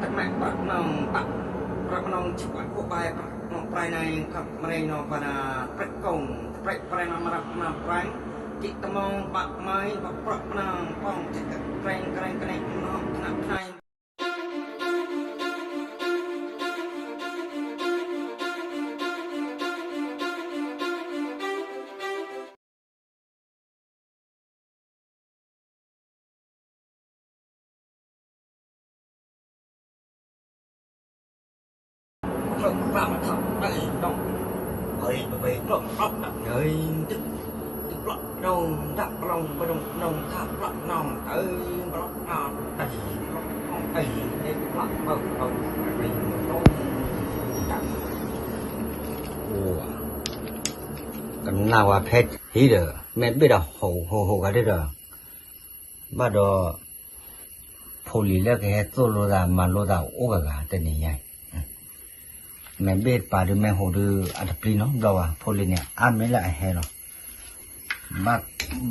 ตะแม่ปะนองปะปะนองชุบพวกใบปะนองปลายในกับมะเร็งนองปานาปะกงปะปลายนองมารับมาปลายจิตมองปะไม้ปะปะนองป้องจิตแรงแรงกระเนนองขนาดไหนเราปรับทำได้ดองเฮ้ยไปปรับปรับเฮ้ยตึ๊บตึ๊บปรับนองดับลงไปลงนองทับปรับนองปรับนองไอ้ไอ้ไอ้ปรับไปนองดับโอ้กันน่าว่าเพชรฮีเด้อแม่ไม่ได้โหกันได้เด้อบ้าดอพอลีเลิกแค่ตัวโลดามันโลดาโอ้กะแต่นี่ไงแม่เบ็ดปลาดูแม่โหดูอัดปลีเนาะเราอะพอลีเนี่ยไม่ละแห่เนาะ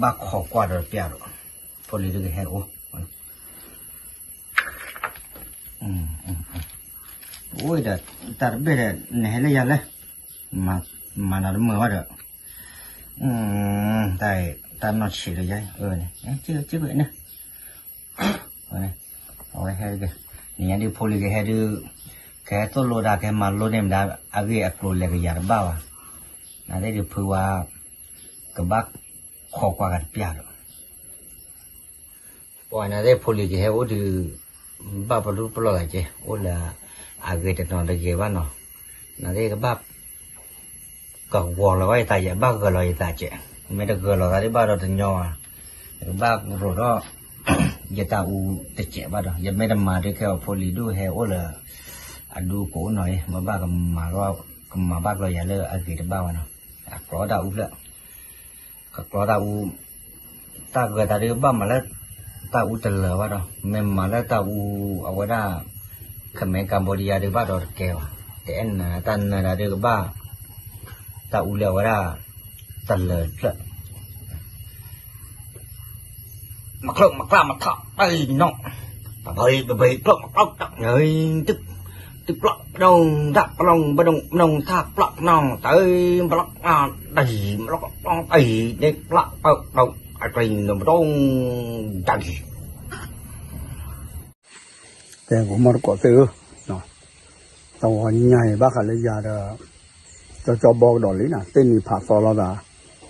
บักขอกว่าเดือเปียรพอลีดูแห่โอ้โอ้ยแต่เบ็ดเนี่ยเลยยันเลยมาหน้ามือว่าเด้อแต่มันฉีดเลยยัยเนี่ยชื่อเบ็ดเนี่ยเอาไว้ให้ดูเนี่ยดิพอลีก็ให้ดูแค่ตัวโลดาแค่มาโลเนี่ยมันได้อาศัยอักโลเลยก็ยาบ้าวะนั่นได้ดูเพื่อว่ากับบักขอกว่ากันเปียร์พอนั่นได้พอลีก็ให้โอ้ดูบ้าปลุกปลุกอะไรเจ้โอ้ละอาศัยแต่นอนตะเกียบว่าเนาะนั่นได้กับบักก็วอลเอาไว้ตายบ้าก็ลอยตายเจ้ไม่ได้ก็ลอยได้บ้าเราถึงยอกับบักรถก็จะตาอูตะเกียบว่าเนาะยังไม่ได้มาด้วยแค่พอลีดูให้โอ้ละดูโก้หน่อยมาบ้ากับมาบ้าก็อย่าเลิกอาศัยแต่บ้าวันเนาะกรอดาอูละก็กรอดาอูตาเกิดตาเดือบ้ามาแล้วตาอูตะเลวะเนาะแม่มาแล้วตาอูเอาไว้ได้เขมรกัมพูชาเดือบ้าดอดแก้วแต่อันน่ะตันน่ะเดือบ้าตาอูเลี้ยวไว้ได้ตะเลละมาเคลื่อนมาคลามาทับไปน้องไปเคลื่อนมาเคลื่อนเฮ้ยตึ๊บตึ๊บปลักนองดับลงไปนองทับปลักนองปลักตีปลักนองตีเด็กปลักเราอะไรนมต้องดันแต่ผมมาก่อซื้อเนาะตัวใหญ่บ้าขันเลยยาเด้อจะบอกดอกลินะเต้นนี่ผ่าซอลดา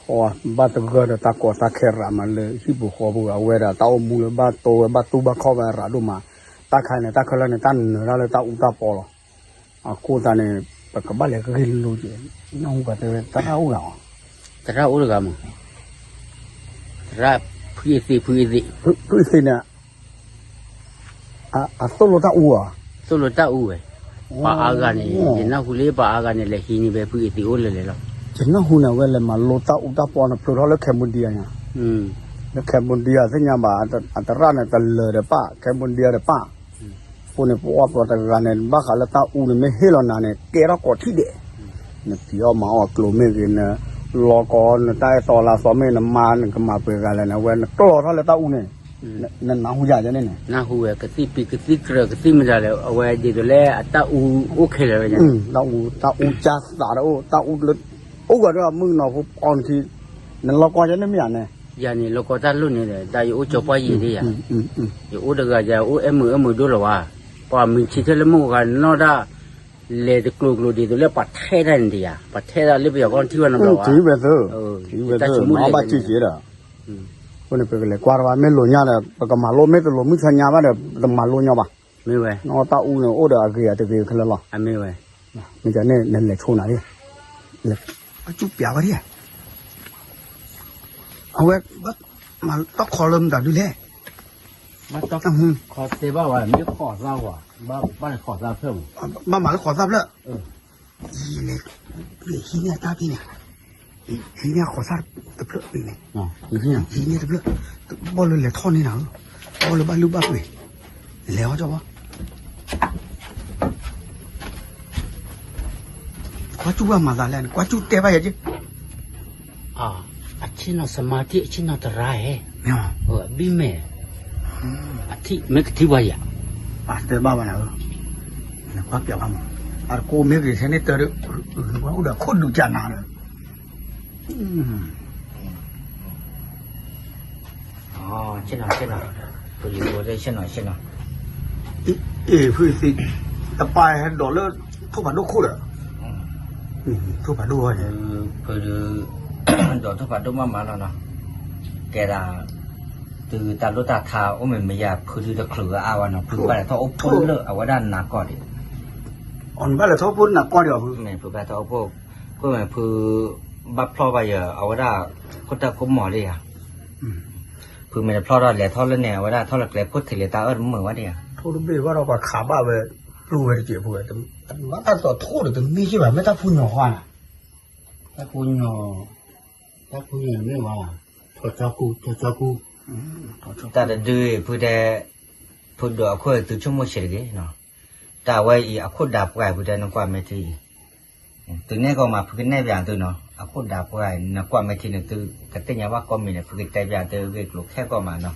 เพราะว่าบ้านตะเกียบตะกัวตะแคร์มันเลยที่บุคคลบุคคลเวลาตาอมูลบ้านโตบ้านตูบ้านข้าวบ้านราดูมาตาใครเนี่ยตาเขาเลยเนี่ยตั้งเราเลยตาอุตาปอลกูตาเนี่ยปากบ้านเลยก็ให้รู้จีน้องก็เจอตาเอาเหรอตาอุลกามั้งตาพื้นที่เนี่ยตัวรถตาอูอ่ะตัวรถตาอูปะอากันเนี่ยเห็นหน้าหุ่นเล่ปะอากันเนี่ยเลยหินแบบพื้นที่อุลเลยล่ะเห็นหน้าหุ่นเอาไว้เลยมาโลตาอุตาปอนะเพราะเราเลิกแคมบูเดียเนี่ยแล้วแคมบูเดียซึ่งยังบ่อันตรายเนี่ยตะเลยเด้อป้าแคมบูเดียเด้อป้าพวกเนี่ยพวกตัวตะกันเนี่ยบ้าขันละตาอูเนี่ยไม่เฮลนาเนี่ยเกล้ากอดที่เด็เนี่ยที่เอามาออกกลุ่มไม่กินนะรอก่อนใต้ซอลาซอเมนมาเนี่ยก็มาเปิดกันเลยนะเว้นกลัวเท่าละตาอูเนี่ยนั่นน้าหูใหญ่จะเนี่ยน้าหูกระติปีกระติกระกระติมันจะแล้วเอาไว้ดีตัวแรกตาอูโอเคเลยเนี่ยตาอูจ้าตาตาอูเลยโอ้ก็เรื่องมึงเนาะพวกอ่อนที่นั่นเราก่อนจะเนี่ยไม่อย่างเนี่ยอย่างนี้เราก็ตัดรุ่นนี่เลยแต่อยู่จบไปยี่ที่อ่ะอยู่เด็กจะอยู่มือดูหรอวะพอมีชิดเลยมึงกันนอด้าเลยตะกลุดีตัวเล็กปัดเทได้ดีอ่ะปัดเทได้เรียบร้อยก่อนที่วันนั้นเราจีเบสจีเบสน้องบ้าจีจีละคนนี้เป็นเลยกว่าว่าไม่หลุดเนี่ยเลยปากมาโลไม่เป็นหลุดมึงชันยาบ้าเนี่ยแต่มาโลเนี่ยบ้าไม่ไหวน้องตาอูเนี่ยโอ้เดี๋ยวกี่ตะกี้ขึ้นแล้วหรอไม่ไหวไม่จะเนี่ยเลยช่วงไหนเลยจุ๊บเปียกวะเนี่ยเอาไว้มาต้องขอเริ่มแต่ดูแลมาต้องขอเซบ้าว่าไม่ขอเล่าว่ะบ้านขอเล่าเพิ่มมาหมาแล้วขอทราบแล้วฮีเนี่ยตาพี่เนี่ยฮีเนี่ยขอทราบตะเพื่อเป็นไงฮีเนี่ยตะเพื่อบอลเลยท่อนนี่หนังบอลเลยบ้านลูกบ้านเลยแล้วเจ้าวะกว่าจูบ้ามาแล้วกว่าจูเตะไปยังจีชินอสมาธิชินอตรายเนี่ยบีเมอธิไม่ที่วายอ่ะ te ba ba na na kwa pya ba mo ar ko me ke se ne te wa u da khod du cha na ne อ๋อเช่นหน่อยไปอยู่ได้เช่นหน่อย e fu si ta pa he do le thu ba do khu le thu ba do ha คือดอกทุกปัดดูมาแล้วเนาะแกดาตือตาลุตาทาโอ้ไม่อยากคือจะขลือเอาวะเนาะคือไปถ้าโอ้พ้นเลอะเอาว่าด้านหนักก่อนดิ on ba le tho pun na kwa dio fu ไม่คือไปถ้าโอ้พวกก็ไม่คือบัดพลอไปเยอะเอาว่าด้าก็ตาก็หมอเลยอ่ะคือไม่ได้พลอได้แหละท่อแล้วเนี่ยว่าด้าท่อหลักแหล่พุทธิเลตาเหมือนว่าเนี่ย thu du be wa ro ba kha ba be lu be je fu de ma ta so tho de mi ji ba me ta fu nyo hwa na ถ้าคุณยอไม่ว่าทอจากู แต่ดูพูดแต่พูดดอกคุยตัวชั่วโมงเฉยๆเนาะแต่ว่าอีอาคุดดับไว้พูดแต่นักความไม่ทีตัวนี้ก็มาพูดแน่แบบตัวเนาะอาคุดดับไว้นักความไม่ทีนึงตัวแต่ที่ยังว่าก็มีเนี่ยพูดแต่แบบตัวเวกลูกแค่ก็มาเนาะ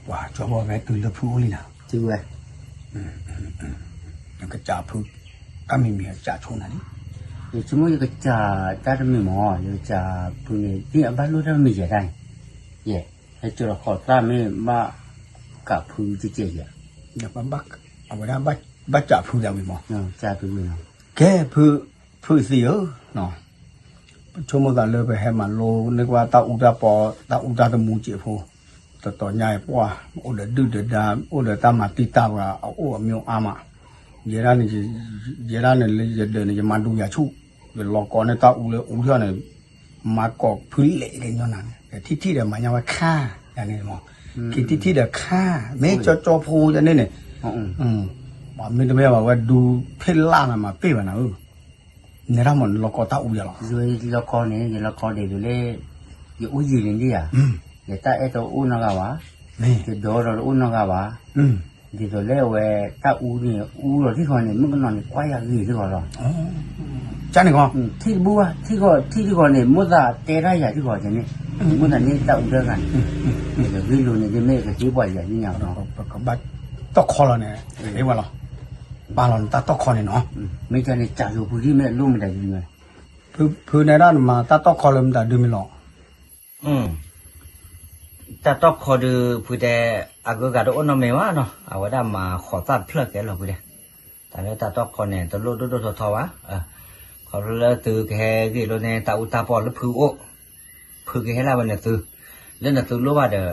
wa cho bo be tu le fu li na จริงเลย 那个家铺干咪咪家冲那里 有这么一个家的没毛有家不呢第二班路上没接待耶还做了好大没嘛搞铺就这样 ya ba bak awa da ba家铺da mi mo 家都没有 ke fu si yo no cho mo da le be he man lo ne kwa ta u da de mu je fu to nyai pwa o de du de da o de ta ma ti ta wa o myo ama ye ra ne le ye de ne ma du ya chu le lo ko ne ta u le u ya ne ma ko fu le le nyo na ne ti de ma nya wa kha ya ne mo ki ti de kha me cho fu ya ne ne ba me de me wa du phe la na ma pe ba na u ne ra mo lo ko ta u ya lo rồi lo con này rồi lấy有乌鱼人的呀也带一头乌那个哇 ne 就多了乌那个哇thì rồi lấy về ta u này u rồi thì còn này mới còn quay ra gì thì còn rồi cha ne ko thì bua thì còn này mua ra tê ra vậy thì còn thế này mua ra này ta u raกันrồi cái luôn này cái mấy cái chỉ bỏ vậy như nhau đó ko ba to kho lo ne e wa lo ba lo ta to kho ne no mấy cái này chả dùng cái mấy luôn này gì này fu ne ra ma ta to kho lo ma du mi lo แต่ต้องขอดูพูดแต่อากูกาโดนน้ำไม่ว่าเนาะเอาไว้ได้มาขอตัดเพลิดแกเราพูดแต่แต่เนี่ยแต่ต้องขอเนี่ยตัวโลดทอวะขอเลิกตือแค่กี่โลเนี่ยตาอุตาปอแล้วพื้โอพื้แค่แล้ววันเนี่ยตือเรื่องเนี่ยตือรู้ว่าเดี๋ยว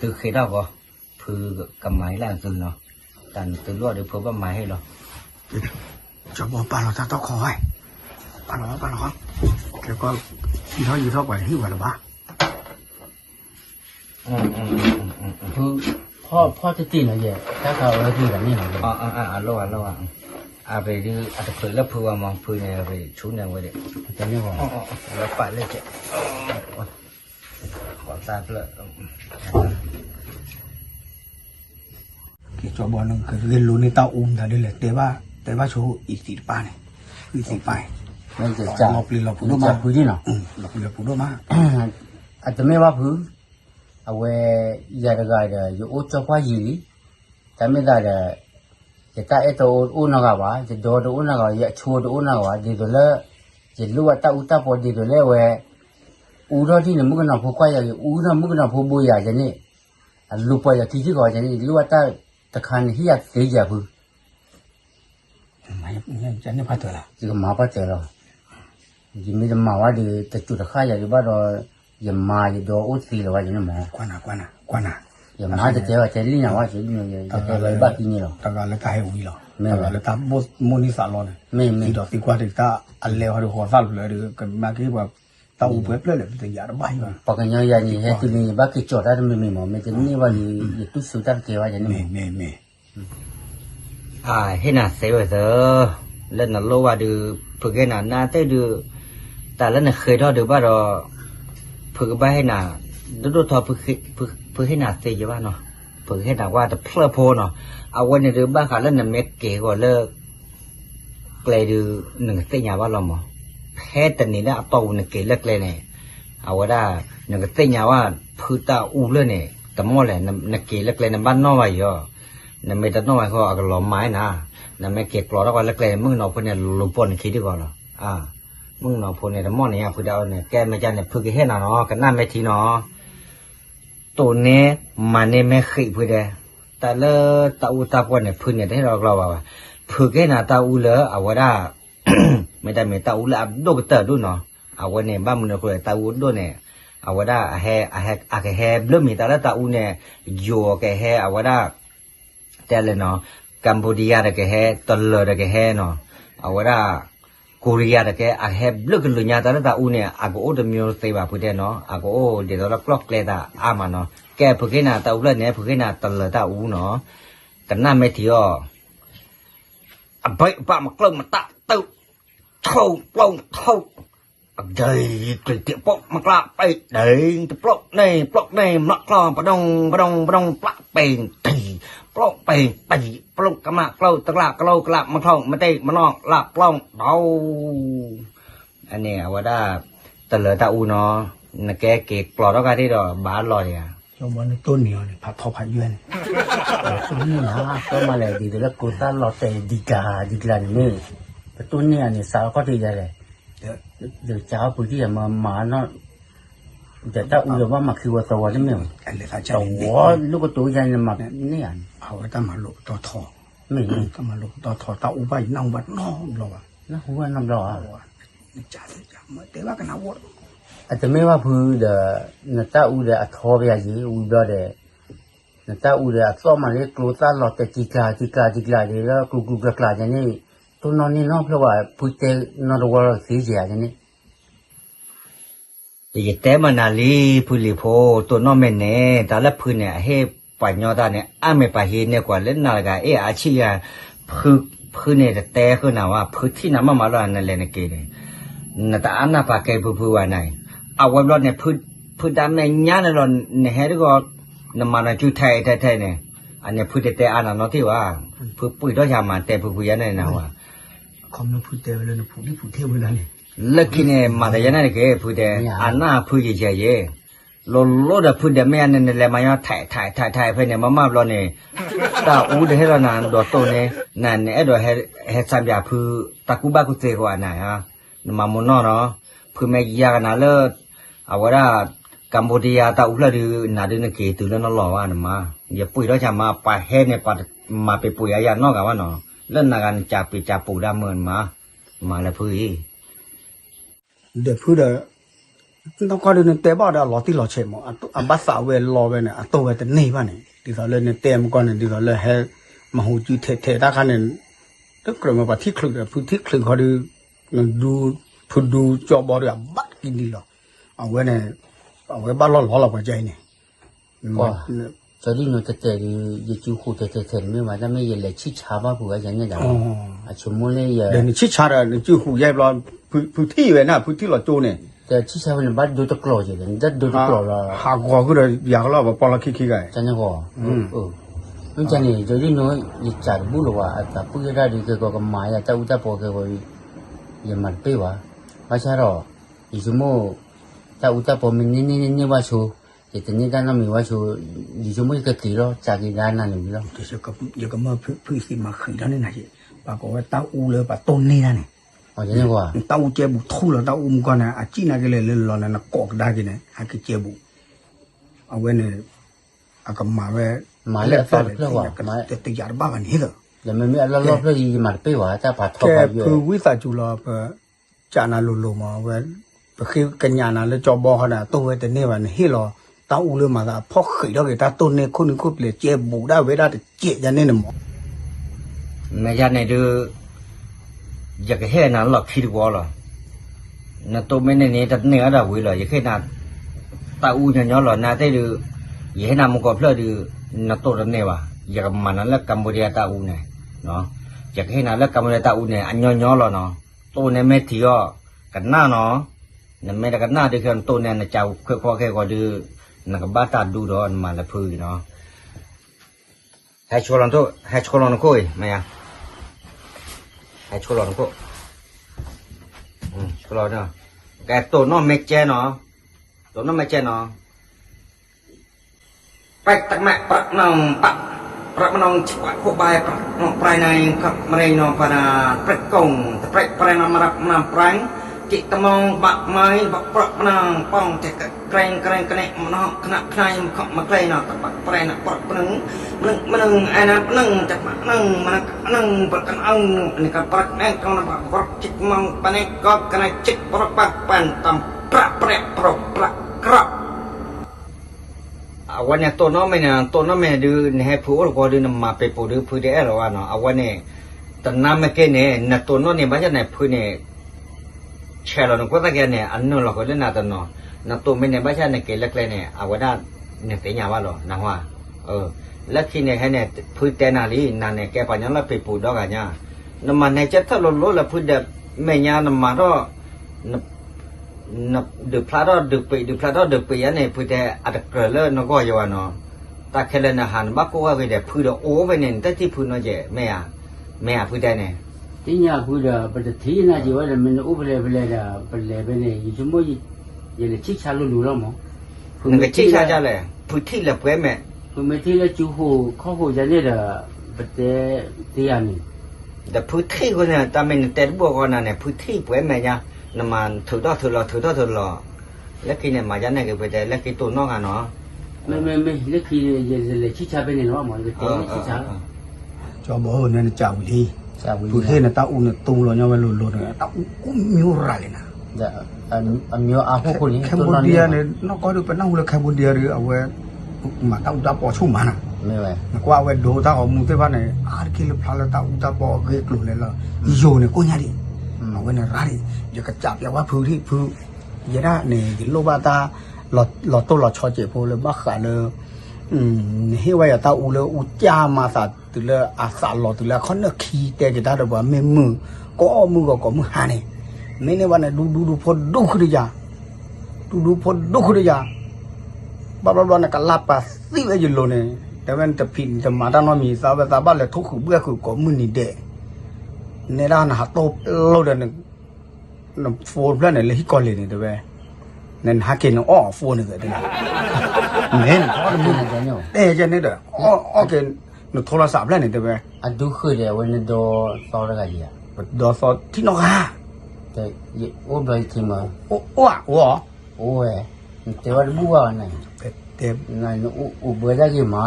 ตือเคยได้ก็พื้กำไม้แรงตือเนาะแต่ตือรู้ว่าเดี๋ยวพื้กำไม้ให้เรา cho bo ba lo ta to kho ai ba lo ke ko yi tho kwa hi wa lo ba คือพ่อจะตีนอะไรถ้าเขาเอาตีกันนี่หรอ ระวังไปดูอาจจะเผื่อแล้วเผื่อมองเผื่อเนี่ยไปชูเนี่ยไว้เด็ก จะนี่หรอ แล้วปัดเลยเจ๊ขอตาเพลิด ke cho bo no ke ge lu ni ta da de le te ba cho i ti pa ne i ti pa มันจะจับ lo pli lo pu ดู do มา ma พื้นที่เนาะ lo pli lo pu do ma อาจจะไม่ว่าพื้นเอาไว้ยาดกายเดี๋ยวอยู่อุจจาระยีแต่ไม่ได้เดี๋ยวจะตาเอตัวอุณกาวะจะโดนอุณกาวะจะชัวดอุณกาวะดีตัวเล่จะรู้ว่าตาอุตาปอดีตัวเล่เว้อุดรที่เนี่ยมุกนาผู้ควายอย่างอุดรมุกนาผู้บุยอย่างนี้ลูกไปอย่างที่ก่อนอย่างนี้รู้ว่าตะคันที่อยากเสียพื้น mai cha ne pa to la 这个麻把子了，你没得麻话的，在做的看下就把它也麻的多我死了话就那麻， kwa na 也麻的这个在里面话就那个在来把给你了， ta ga le ta he wi lo ta ga le ta mo ni sa lo ne 没 ti do ti kwa de ta a le ho de ho sa lo de ke ma ke ba ta u pe ple le te ya da ba ba 把个人家你还这里把给叫他都没毛，没得你话你都手段给话就那么， me เห็นน่ะเสียไปเถอะเล่นน่ะรู้ว่าดูฝึกให้น่ะน่าแต่ดูแต่แล้วน่ะเคยทอดดูว่าเราฝึกไปให้น่ะดูทอฝึกให้น่ะเสียอยู่ว่าเนาะฝึกให้น่ะว่าแต่เพลิดเพลินเนาะเอาวันนี้ดูบ้านเขาเล่นน่ะเม็ดเก๋กว่าเลิกเกลยดูหนึ่งเสียว่าเราหมอแพ้แต่นี่น่ะโตหนึ่งเก๋เลิกเลยเนี่ยเอาว่าได้หนึ่งเสียว่าพื้นตาอูเลยเนี่ย แต่หม้อแหละนักเกล็กเลยในบ้านนอกไว้ย่อในเมตาโนไว้เขาเอากระหล่อไม้นะในไม่เก็บกรอแล้วก็เล็กเลยมึงนอกพวกเนี่ยลุปนคิดดีกว่าหรอมึงนอกพวกเนี่ยแต่หม้อเนี่ยพูดเอาเนี่ยแกไม่จันเนี่ยพูดกี่เห็นเนาะกันน้าไม่ทีเนาะตัวนี้มันเนี่ยไม่ขี้พูดเลยแต่ละตาอูตาปนเนี่ยพูดเนี่ยที่เราว่าพูดแค่น่ะตาอูเลยเอาว่าได้ไม่ได้ไม่ตาอูเลยอับดูไปเตอร์ดูเนาะเอาว่าเนี่ยบ้านมึงเนี่ยคุยตาอูดูเนี่ยเอาว่าได้แห่บลูมีแต่ละตาอูเนี่ยโยกแห่เอาว่าได้แต่เลยเนาะกัมพูชาแห่ตลอดแห่เนาะเอาว่าได้เกาหลีแห่บลูกลุญญาแต่ละตาอูเนี่ยอากูโอเดมิโอเซบาพูดเนาะอากูโอเดี๋ยวเรากล็อกเลยตาอามาเนาะแกพูดแค่น่ะตาอูเลยเนี่ยพูดแค่น่ะตลอดตาอูเนาะกันน้าไม่ทีอ๋อไปป้ามากล้องมาตะตึ๊บเท่าปล้องเท่าเดี๋ยวกลิ่นเตี้ยปอกมากละไปเดี๋ยวจะปลอกในมักกล้องปะดงปลาเป็นตีปลอกเป็นตีปลอกกระมากล้าตะละกล้ากระมาท่องมาเตะมานอกละปล้องเบาอันนี้ว่าได้ตะเลตาอูเนาะนักแกเก็บปลอกแล้วกันที่ดอกบ้านลอยอ่ะ就往那多年呢，怕讨怕冤。ตัวนี้นะก็มาเลยดีแล้วกูตั้งรอแต่ดีกานี่ตัวนี้เนี่ยสาวก็ดีเลยเดี๋ยวเจ้าปุถุยมาเนาะเดี๋ยวถ้าอุ้ยว่ามาคือว่าตัวนี่มั้ยตัวลูกตัวใหญ่มาเนี่ยเอาไว้ตั้งมาลุต่อทอ ไม่ตั้งมาลุต่อทอตาอุบายนั่งวัดน้องเราอ่ะ นะหัวน้ำร้อนจ่าเมื่อแต่ว่ากันเอาวัดอาจจะไม่ว่าพูดนตาอูเดอทอเบียจีอูดอเดนตาอูเดอซ้อมมาเลยกลัวตาหลอดแต่จิกาเดี๋ยวกลัวกลาอย่างนี้ตัวนอนนี่น้องเพราะว่าพูดแต่นอนว่าเสียอย่างนี้แต่มันนาลีพูดลีโพตัวนอนไม่เนี่ยแต่ละพูดเนี่ยให้ปัญญาตาเนี่ยไม่ไปเห็นเนี่ยกว่าเล่นนาฬิกาอาชีพพูดเนี่ยแต่คือน่ะว่าพูดที่น้ำมาแล้วนั่นแหละนะเกเนี่ยน่ะแต่อันน่ะปากแกพูดว่าไหนเอาไว้รอเนี่ยพูดดำในย่านรอนเนี่ยให้ดูก็น้ำมันจุดไทยเนี่ยอันนี้พูดแต่อันนั้นที่ว่าพูดปุ๋ยด้วยยามันแต่พูดยันเนี่ยนะว่าคำนั้นพูดแต่เลยนะพูดเที่ยวเลยนี่ลักเนี่ยมาแต่ยันเนี่ยแกพูดแต่อันน่ะพูดเฉยๆโลดพูดแต่ไม่อันนั้นแหละมันยังถ่ายไปเนี่ยมาๆรอเนี่ยตาอูเดี๋ยวเรานานดอโตเนี่ยนั่นเนี่ยดอให้สัญญาพูดตะกุบ้ากุเตกว่าไหนฮะมามุนเนาะพูดไม่ยากนะเลิศเอาว่ากัมพูชาตาอุลาดูนาดูนเกตุลนหล่อว่านะมาอย่าปุ๋ยเราจะมาไปเฮเนี่ยมาไปปุ๋ยอายานอกกันว่าเนาะเล่นนากันจับปีจับปูดามเมินมาแล้วพูดเดี๋ยวพูดเดี๋ยวต้องคอยดูเนี่ยแต่บ้าเดี๋ยวหล่อที่หล่อเชื่อมั้งอันบัสสาวเวลหล่อเวเนี่ยตัวเวแต่นี่บ้านนี่ดีต่อเลยเนี่ยเต็มก่อนเนี่ยดีต่อเลยให้มาหูจีเทตาคันเนี่ยถ้าเกิดมาปะที่คลึกพูดที่คลึกเขาดูพูดดูจอบอเดี๋ยวบัดกินดีหรอเอาไว้เนี่ยเอาไว้บ้านเราเราก็ใจเนี่ยว่าจะได้รู้แต่ยี่จูหูแต่ไม่ว่าจะไม่ยังเลยชิชาบ้าผัวอย่างนี้จ้ะชั่วโมงเลยเดี๋ยวนี้ชิชาเนี่ยจูหูใหญ่เราพื้นที่เว้ยนะพื้นที่เราโจเนี่ยแต่ชิชาเป็นบ้านดูตะกร้อจีเลยจะดูตะกร้อละหากว่าก็เลยอยากเราแบบปอลขี้กันจังยังว่าไม่ใช่เนี่ยจะได้รู้ยี่จ่าบุรุษว่าแต่ผู้ใหญ่ได้ดีก็มาอย่าจะอุตส่าห์พอก็ยังมันไปว่าไม่ใช่หรอยี่ชั่วโมงถ้าอุตส่าห์พอมันนี่ว่าชัวแต่ตอนนี้ด้านนั้นมีว่าชัวยี่ชั่วโมงก็กี่รอบจากกี่ด้านนั้นมีรอบแต่เดี๋ยวก็มาพื้นที่มาขึ้นแล้วนี่นะจีปากว่าตาอูเลยปากต้นนี่นะเนี่ยอ๋อยังไงวะตาอูเจ็บบุทุ่งแล้วตาอูมก่อนนะอาจีน่าก็เลยรอนะกอกได้กินนะหากเจ็บบุเอาไว้เนี่ยอาก็มาไว้มาเลยตอนเรื่องว่าแต่ติดยาบ้ากันนี่เหรอแล้วมันมีอะไรรอบแล้วยี่มันไปว่าจะปัดทบไปเยอะคือวิสาจุลาเปจานาลุมาเว้คือกันยานาแล้วจอบบอกขนาดตัวแต่เนี่ยวันนี้เราตาอูเลยมาพอขึ้นแล้วก็ตาต้นเนี่ยคนนึงก็เลยเจ็บบุได้เวลาเจ็บยันเนี่ยนะหมอแม่ยันเนี่ยดูอยากให้นั่นหลอกคิดว่าหรอนั่นตัวไม่เนี่ยแต่เนี่ยเราวิเลยอยากให้นั่นตาอูเนี่ยย้อนหรอน่าได้ดูอยากให้นั่นมันก็เพื่อดูนั่นตัวนั้นเนี่ยวะอยากมันนั่นแล้วกัมพูชาตาอูเนี่ยเนาะอยากให้นั่นแล้วกัมพูชาตาอูเนี่ยอันย้อนหรอเนาะตัวเนี่ยไม่ที่ก็กันหน้าเนาะนั่นไม่ได้กันหน้าที่คือตัวเนี่ยนะเจ้าแค่ก็ดูนั่นก็บ้าตาดูดอนมาละพื้นเนาะให้ชวนเราตัวให้ชวนเราคุยไหมอ่ะให้ชวนเราคุยชวนเราเนาะแกตัวน้องไม่เจเนาะตัวน้องไม่เจเนาะ ไปตักแม่ปะนองปะประมนองฉวดหัวใบประนองปลายในกับมะเร็งนองปนาประกงแต่ปลายนองมารับนำปลายจิตมองบะไม้บะประมนองป้องแต่เกรงกระเนมันนองขณะใครขมาเกรงนองแต่ปะปลายนองปะปนึงไอ้นั่นปนึงแต่ปะนึงมันนึงปะกันเอานี่กับปะแม่กำลังบะจิตมองปนัยก็กันจิตประปะปันตำประเปรย์ประกระวันนี้ตัวน้องไม่เนี่ยตัวน้องไม่ดูให้ผู้รู้ก็ดูนำมาไปปูดูผู้เดียร์ว่าเนาะวันนี้แต่น้ำไม่เก่งเนี่ยนักตัวน้องเนี่ยบ้านจะเนี่ยผู้เนี่ยเชื่อเราหนุ่มก็ตะเกียเนี่ยอันนู้นเราก็เล่นนาตัวน้องนักตัวไม่เนี่ยบ้านจะเนี่ยเกล็ดเลยเนี่ยวันนั้นเนี่ยแต่ยังว่าหรอนะว่าแล้วที่เนี่ยให้เนี่ยผู้แต่นาลีนั่นเนี่ยแกปัญญาเราไปปูดอกกันเนี่ยน้ำมันเนี่ยจะถ้าล้นแล้วผู้เดียไม่ยาน้ำมันก็นับดูพลาดดูไปยันเนี่ยพูดแต่อัดเกลือน้องก็อยู่ว่าเนาะแต่แค่เล่นอาหารบ้าก็ว่าไปแต่พูดแต่โอ้ไปเนี่ยแต่ที่พูดน้อยเจไม่พูดได้เนี่ยที่นี่พูดแต่ประเทศน่าจะว่ามันอุปเลยไปเลยไปเนี่ยยิ่งมั่วยิ่งเลยชิคชาลูแล้วมั้งนั่นก็ชิคชาจ้าเลยพูดที่ละเพื่อแม่พูดไม่ที่ละจูหูข้อหูจะเนี่ยละประเทศที่อันนี้แต่พูดที่คนเนี่ยแต่ไม่แต่บอกว่านั่นเนี่ยพูดที่เพื่อแม่เนี่ยน้ำมันถือต่อแล้วกินเนี่ยมาจากไหนก็ไปแต่แล้วกินตัวนอกอ่ะเนาะไม่แล้วกินเลยชิชาเป็นเนี่ยว่ามันก็เต็มชิชาจอบอกเนี่ยจ่าวิธีผู้เทน่ะตาอุ่นตุ้งเราเนี่ยว่าลุเนี่ยตาอุ่นมิวไรเลยนะอันมิวอาหูคนนี้แคมบูเดียเนี่ยนอกก็ดูเป็นนั่งเลยแคมบูเดียหรือเอาไว้มาตาอุตาปอชุ่มมันอ่ะไม่ไหวก็เอาไว้ดูตาเอามุ้งเต้บ้านเนี่ยอาร์คิลพลาตาอุตาปอเกลือเลยละโยเนี่ยกูเนี่ยดิเอาไว้ในร้านอย่ากระจับอย่าว่าพื้นที่พื้นอย่าได้เนี่ยโลบาตาหลอดตัวหลอดชอเจ็บพอเลยบ้าขาเลยเฮ้ยว่าอย่าตาอูเลยอูจ้ามาสัตว์ตัวเลยอาสาหลอดตัวเลยเขาเนี่ยขี้แต่จะได้แต่ว่าไม่มือก็มือก็มือหาเนี่ยไม่ในวันนั้นดูพอดูขึ้นยาดูพอดูขึ้นยาบ้าเนี่ยก็ลับไปสิไว้ยืนโลเนี่ยแต่whenจะพินจะมาด้านว่ามีสาวบ้านเลยทุกข์เบื่อคือก็มือนี่เดในด้านหาโตโลเดนน้ำโฟนเพื่อนเนี่ยเลยที่ก่อนเลยเนี่ยแต่ว่านั่นหากินอ้อโฟนเนี่ยแต่เนี่ยเพราะมันแต่จะเนี่ยเด้อกินนึกโทรศัพท์แล้วเนี่ยแต่ว่าอันดูคือเดี๋ยววันโดซอแล้วกันยี่ดอซอที่นอกฮะแต่โอ้ไปที่มาโอ้โอ้แต่ว่าบัวเนี่ยแต่นั่นอุบได้กี่มา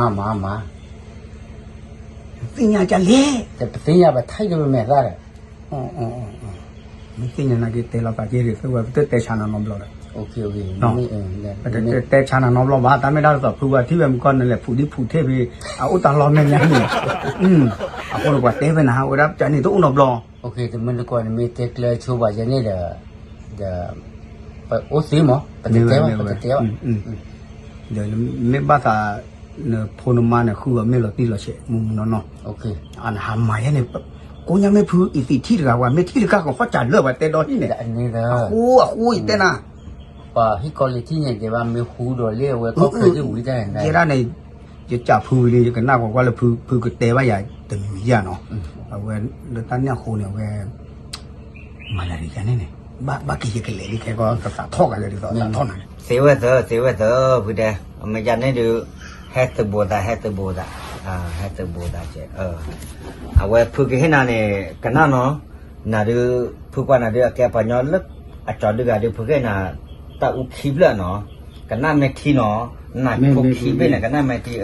สิ่งอย่างจะเล่แต่สิ่งอย่างแบบไทยก็ไม่แม่ได้ไม่สิ่งอย่างนั้นก็เตะเราตาเจี๊ยบคือว่าเตะชานาน้องบล็อกโอเคนี่เตะชานาน้องบล็อกว่าแต่ไม่ได้ก็คือว่าที่แบบก่อนนั่นแหละผู้ที่ผู้เทพเอาอุตาล้อมเนี่ยนี่เอาคนว่าเตะไปนะว่าจะนี่ต้องอุนบล็อกโอเคแต่มันก่อนมีเตะเลยชัวร์ว่าจะนี่เดี๋ยวโอ้สิมั้งปฏิเสธเดี๋ยวไม่บ้าตาเนี่ยพนมาเนี่ยคือว่าไม่หลุดตีหลุดเช่มุมนั่นเนาะโอเคอันหามายเนี่ยกูยังไม่พูดอีที่ที่เราว่าไม่ที่เราก็เขาจัดเลือกว่าเตะดอที่เนี่ยอันนี้นะคู่อีเตน่ะป่ะที่กอลิที่เนี่ยเดี๋ยวว่ามีหูดอเลี้ยวเว้ยก็เคยจะหูได้ไงเจ้าด้านในจะจับพูดเลยจะกันหน้าบอกว่าเราพูดก็เตะว่าใหญ่แต่มีอย่างเนาะเอาไว้เรื่องนั้นเนี่ยคู่เนี่ยเว้ยมาอะไรกันเนี่ยบ้ากี่จะกันเลยแค่ก็กระสาท่อกันเลยดีกว่าท่อนั้นเสียวเถอะพูดได้ไม่ยันให้ดูให้ตัวโบดาให้ตัวโบดาเจ้เอาไว้พูดกันนั่นเนี่ยกันนั่นเนาะน่าดูพูดว่าน่าดูแกปัญญาลึกอาจารย์ดูกันดูพูดกันน่ะตาอุคีบเลยเนาะกันนั่นไม่ทีเนาะน่าพูดคีบไปเนี่ยกันนั่นไม่ที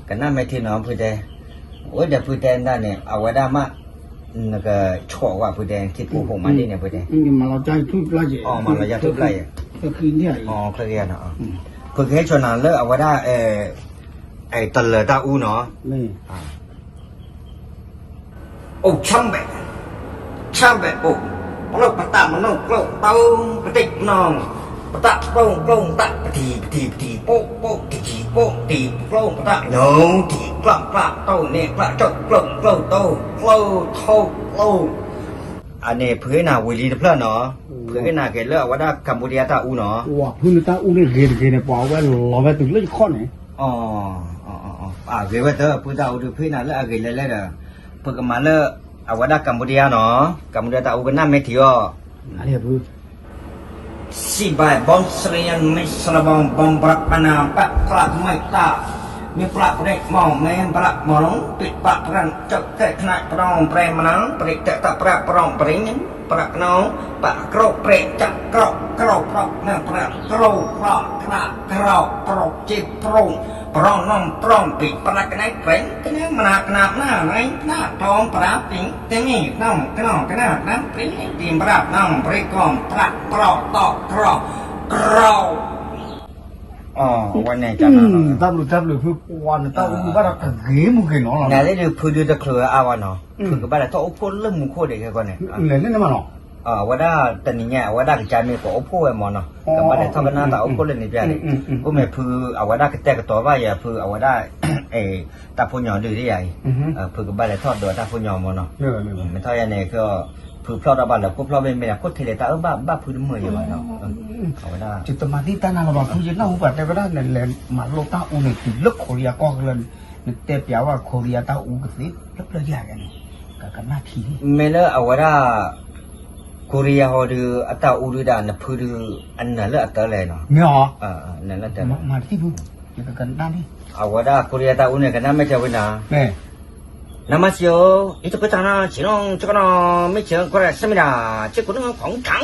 กันนั่นไม่ทีเนาะพูดได้โอ้เดี๋ยวพูดได้นั่นเนี่ยเอาไว้ได้มา那个错话不得，去过后嘛的呢不得。嘛老家土不拉哦，嘛老家土不拉耶。可以呢。哦，可以啊，不可以说那了，我da到了到屋喏。啊。哦，枪呗哦，我那不打嘛弄弄刀不得弄，不打弄打不提啵提弄不打弄提กล้าโตเนี่ยกล้าจดกล้าโตอันนี้เพื่อนน่ะวิลีเพื่อนเนาะเพื่อนน่ะเกลือว่าได้กัมพูชาตาอูเนาะว้าเพื่อนตาอูเนี่ยเกลือเนี่ยป่าวว่าเราไปถึงเลยข้อเนี่ยอ๋อเกลือว่าเธอเพื่อนตาอูเพื่อนน่ะแล้วเกลือเลยเด้อเพื่อนก็มาเลยเอาว่าได้กัมพูชาเนาะกัมพูชาตาอูก็น่าไม่ถี่อ๋ออะไรเพื่อนsi bai bom serian mai serabang bom berat mana pak kelak mai tak มีปลาเปรกมองแม่ปลาหมองปิดปากรันจับแต่ขนาดปรองเปรมันนังปริแต่ตะปลาปรองปริ้งปลาน้องปลาโกรเปรจับโกรโกรปลานั่งปลาโกรปลาขนาดโกรปลาจิบปรุงปรองน้องปรองปิดปลากันไหนเปรตกันนี้มันหนาหน้าไหนหน้าทองปลาปิงแต่นี่น้องกันน้องกันหน้าน้ำปริ้งตีมปลาน้องปริกอมปลาปลาตอกโกรโกรอ๋อวันไหนจันทร์ W คือวันตาอูบ้านเราเก๋มุกเก๋น้องเรา ไหนได้ดูพูดตะเคลืออาวันเนาะคือกับบ้านเราต้องพูดเรื่องมุขโคเด็กแค่ก่อนเนี่ย เนี่ยนี่มันเนาะ ว่าได้แต่นี่เนี่ยว่าได้กระจายมีกว่าพูดไอ้หมอนเนาะกับบ้านเราทำกันหน้าแต่พูดเล่นในเบียร์เลยก็ไม่พูดว่าได้กระแตกระตัวว่าอย่าพูดว่าได้ตาพูนหยองดูได้ใหญ่พูดกับบ้านเราทอดโดยตาพูนหยองมันเนาะไม่เท่าอย่างนี้ก็พูดพลอดบ้านเราพูดพลอดไม่ได้พูดทีเดียวแต่บ้าพูดมืออยู่บ้านเนาะว่าได้ จุดตมาที่ตานาเราบอกคือจะน่าอุบัติแต่ก็ได้เนี่ยแหละมาโลตาอูเนี่ยติดลึกโคเรียก็เลยเนี่ยเตะเปียว่าโคเรียตาอูก็ติดลึกเลยอย่างนี้กับหน้าที่ ไม่เลิกว่าได้โคเรียฮอดูอัตราอูดูดานพูดอันนั้นเลิกอัตราเลยเนาะ เนี่ยเหรอ นั่นแหละแต่ มาที่ดูจะกันด้านที่ ว่าได้โคเรียตาอูเนี่ยกันนั่นไม่ใช่วินา เนี่ย 남았어요. 이쪽 거잖아. 지롱 저거나 미쳐 그래 씁니다. 지구는 공장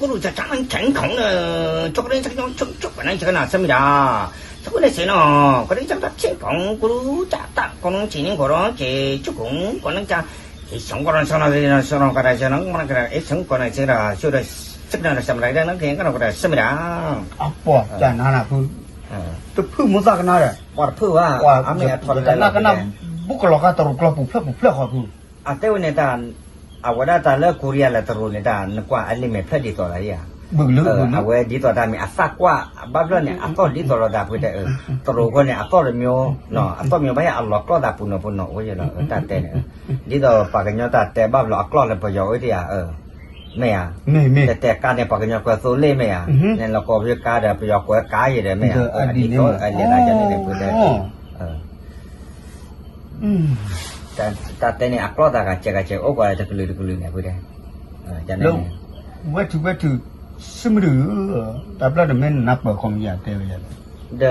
그루 자장 장콩은 저거는 저거 저거는 저거 나습니다. 저거는 세노 그래 저거 친공 그루 자딱 거는 지닌 거로 제 주공 거는 자 성거는 선화되는 선화 가라서는 뭐라 그래 이 성거는 제가 쇼를 습관을 삼라이라는 그냥 그래 씁니다. 아빠 자 나나 또 푸못 사가나래. 와 푸와 아메야 나 그나 bukan terus kalau bukan aku. Atau ni dan awak dah le Korea le terus ni dan kuat anime pun di tola ya. Belum. Awak di tola ni asak kuat, babla ni atau di tola dah pun dah. Terus kau ni atau remio, no atau remio banyak Allah kau dah puno oh je lah. Tak teh ni. Di tola pakainya tak teh babla kau le pejauh dia. ไม่อ่ะแต่การเนี่ยปากกันยากว่าโซเล่ไม่อ่ะเนี่ยเราก็เรียกการเดี๋ยวไปยกว่าการอยู่เดี๋ยวไม่อ่ะอันนี้ก็อันนี้น่าจะเนี่ยพูดได้แต่เนี่ยอักลอดกันเจ๊โอ้ก็จะกลืนเนี่ยพูดได้จะเนี่ย wetu semru tapi ada men napa komia teh ya. เด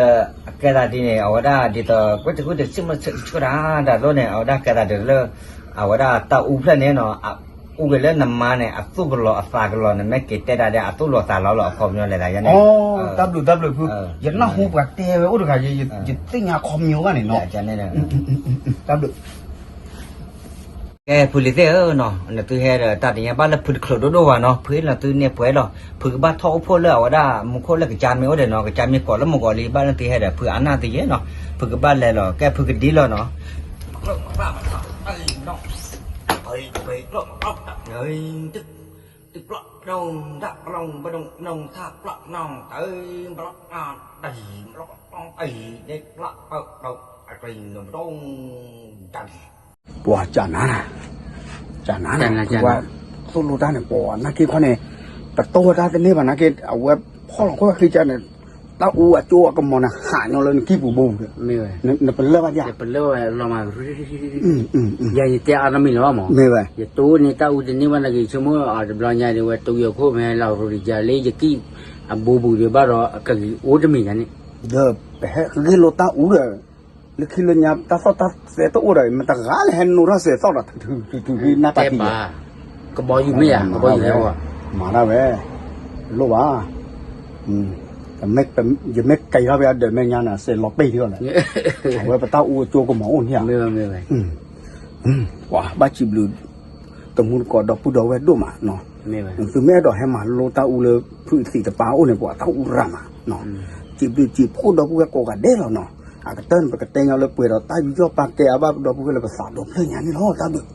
แกตาดีเนี่ยเอาได้ดีต่อกูจะชิมมันชุดาแต่โลเนี่ยเอาได้แกตาเดี๋ยวเลยเอาได้ตาอูเพลเนี่ยเนาะอูก็เลยนำมาเนี่ยอัตุกลออัตากลอเนี่ยไม่เกิดแต่ได้อัตุลอตาลอคอมอยู่อะไรอย่างเงี้ย W คือยันน่าหูปากเตะโอ้ดูกันจะติ้งหาคอมอยู่กันเนี่ยเนาะ จะเนี่ย W แกพูดเลยเนาะเนี่ยตัวเฮดตัดอย่างบ้านเราพูดคลอดด้วยเนาะพื้นเราตัวเนี่ยป่วยเนาะพูดบ้านท้องพูดเลยว่าได้มุขเลยกระจายไม่ว่าเด้เนาะกระจายไม่ก่อนแล้วมุขเลยบ้านเราตัวเฮดพูดอันนั้นตัวเยอะเนาะพูดบ้านเลยเนาะแกพูดดีแล้วเนาะตึกปลอกนองดักลงบดงนองท่าปลอกนองเอ้ยปลอกนองตีปลอกนองเด็กปลอกเราอะไรนองตรงดัน Wah janganว่าสู้รู้ได้เนี่ยปอนักกีฬาเนี่ยแต่โตได้แต่เนี่ยว่านักกีฬาเอาไว้พ่อหลวงพ่อคือจะเนี่ยตาอูจั่วก็มองนะหายนอนเลยกี่ปูบุ้งไม่เลยเนี่ยเป็นเรื่องอะไรเป็นเรื่องเรามาอย่างนี้แต่อันนั้นไม่รู้มั้งไม่เลยอย่างตัวนี้ตาอูนี่วันละกี่ชั่วโมงอาจจะบางอย่างเนี่ยว่าตัวเยอะคู่แม่เราจะเลี้ยกี่บูเดี๋ยวบ้านเราก็อูจะมีอย่างนี้เด้อแต่คือเราตาอูเลยแล้วคือเราเนี่ยตาตาเสียตัวเลยมันตากาลเห็นนูราเสียตัวละถึงหน้าตาดีก็บอกอยู่ไม่อ่ะก็บอกอยู่แล้วอ่ะมาแล้วเว้ยรู้ว่าแต่ไม่เป็นยังไม่ไกลแล้วเว้ยเดินไม่งานอ่ะเสียล็อกไปที่ก่อนเลยเอาไว้ไปตาอูจั่วก็หมออุ่นเนี่ยไม่ว้าบ้าจิบลูตมุนกอดอกผู้ดอกเว้ยดูมาเนาะคือแม่ดอกให้มาโลตาอูเลยพื้นสีตะปาอุ่นเนี่ยกว่าตาอูรามาเนาะจิบลูจิบผู้ดอกผู้เว้ยโกกันเด้แล้วเนาะอากาศเต้นปกติเอาเลยเปิดเราใต้วิจารณ์ปากแก่บ้าดอกผู้เว้ยเลยภาษาดอกเรื่องอย่างนี้เนาะตาบึก